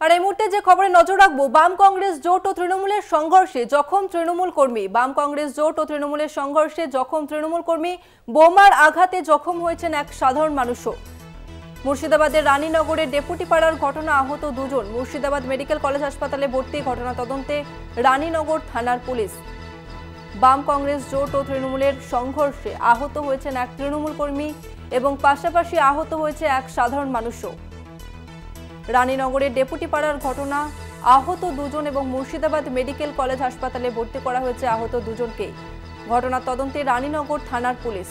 আর এই মুহূর্তে যে খবরে নজর রাখবো, বাম কংগ্রেস জোট ও তৃণমূলের সংঘর্ষে জখম তৃণমূল কর্মী। বাম কংগ্রেস জোট ও তৃণমূলের সংঘর্ষে জখম তৃণমূল কর্মী। বোমার আঘাতে জখম হয়েছেন এক সাধারণ মানুষও। মুর্শিদাবাদের রানীনগরের ডেপুটি পাড়ার ঘটনা, আহত দুজন। মুর্শিদাবাদ মেডিকেল কলেজ হাসপাতালে ভর্তি। ঘটনা তদন্তে রানীনগর থানার পুলিশ। বাম কংগ্রেস জোট ও তৃণমূলের সংঘর্ষে আহত হয়েছেন এক তৃণমূল কর্মী এবং পাশাপাশি আহত হয়েছে এক সাধারণ মানুষও। রানীনগরের ডেপুটি পাড়ার ঘটনা, আহত দুজন এবং মুর্শিদাবাদ মেডিকেল কলেজ হাসপাতালে ভর্তি করা হয়েছে আহত দুজনকে। ঘটনা তদন্তে রানীনগর থানার পুলিশ।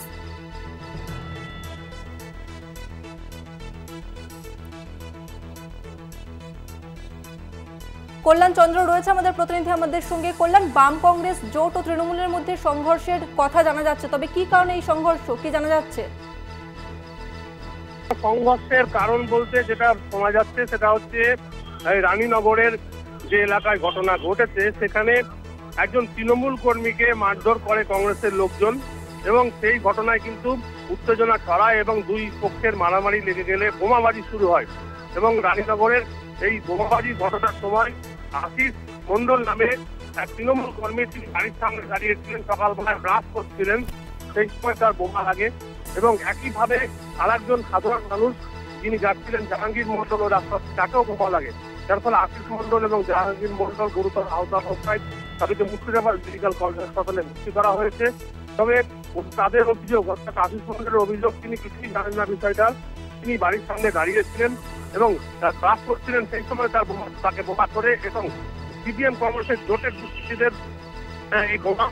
কল্যাণ চন্দ্র রয়েছে আমাদের প্রতিনিধি আমাদের সঙ্গে। কল্যাণ, বাম কংগ্রেস জোট ও তৃণমূলের মধ্যে সংঘর্ষের কথা জানা যাচ্ছে, তবে কি কারণে এই সংঘর্ষ, কি জানা যাচ্ছে? সংঘর্ষের কারণ বলতে যেটা শোনা যাচ্ছে সেটা হচ্ছে রানীনগরের যে এলাকায় ঘটনা ঘটেছে সেখানে একজন তৃণমূল কর্মীকে মারধর করে কংগ্রেসের লোকজন এবং সেই ঘটনায় কিন্তু উত্তেজনা ছড়ায় এবং দুই পক্ষের মারামারি লেগে গেলে বোমাবাজি শুরু হয়। এবং রানীনগরের এই বোমাবাজি ঘটনার সময় আশিস মন্ডল নামে এক তৃণমূল কর্মী, তিনি গাড়ির সামনে দাঁড়িয়েছিলেন, সকালবেলায় ব্রাশ করছিলেন, সেই সময় তার বোমা লাগে এবং একইভাবে আর একজন সাধারণ মানুষ যিনি যাচ্ছিলেন জাহাঙ্গীর মন্ডল ও রাস্তা, তাকেও বোমা লাগে। যার ফলে আশিস মন্ডল এবং জাহাঙ্গীর মন্ডল গুরুতর আহত অবস্থায় তাদেরকে মুর্শিদাবাদ মেডিকেল কলেজ হাসপাতালে ভর্তি করা হয়েছে। তবে তাদের অভিযোগ, অর্থাৎ আশিস মন্ডলের অভিযোগ, তিনি কিছুই জানেন না বিষয়টা। তিনি বাড়ির সামনে দাঁড়িয়েছিলেন এবং ক্লাস করছিলেন, সেই সময় তাকে বোমা করে এবং সিপিএম কংগ্রেসের জোটের দুষ্কৃতীদের এই বোমা,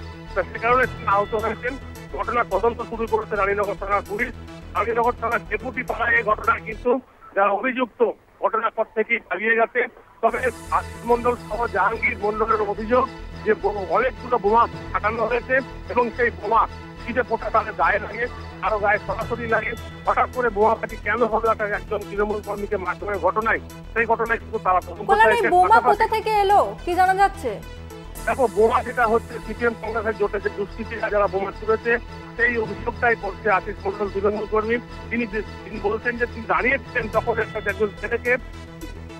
সে কারণে তিনি আহত হয়েছেন। ঘটনার তদন্ত শুরু করেছে রানীনগর থানার পুলিশ। রানীনগর থানার ডেপুটি পাড়ায় এই ঘটনায় কিন্তু যারা অভিযুক্ত ঘটনার পর থেকেই পালিয়ে গেছে। তবে আশিস মন্ডল সহ জাহাঙ্গীর মন্ডলের অভিযোগ যে অনেকগুলো বোমা ফাটানো হয়েছে এবং সেই বোমা শীতে ফোটা তাদের গায়ে লাগে, কারো গায়ে সরাসরি লাগে। হঠাৎ করে বোমা ফাটি কেন হলো একজন তৃণমূল কর্মীকে মারধরের ঘটনায়, সেই ঘটনায় কিন্তু তারা বোমা কোথা থেকে এলো কি জানা যাচ্ছে? দেখো, বোমা যেটা হচ্ছে সিপিএম কংগ্রেসের জোটে যে দুষ্কৃতীরা যারা বোমা তুলেছে সেই অভিযোগটাই করছে আশিস মন্ডল তৃণমূল কর্মী। তিনি বলছেন যে তিনি দাঁড়িয়েছিলেন তখন একজন ছেলেকে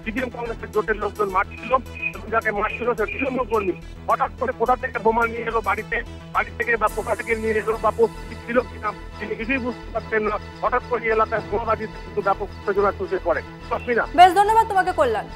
সিপিএম কংগ্রেসের জোটের লোকজন মারছিল এবং যাকে মারছিল সে তৃণমূল কর্মী। হঠাৎ করে কোথা থেকে বোমা নিয়ে এলো বাড়ি থেকে বা কোথা থেকে নিয়ে এলো বা প্রস্তুতি ছিল কিনা তিনি কিছুই বুঝতে পারছেন না। হঠাৎ করে এলাকায় বোমাবাজি কিন্তু ব্যাপক উত্তেজনা চলতে পড়ে। বেশ, ধন্যবাদ তোমাকে কল্যাণ।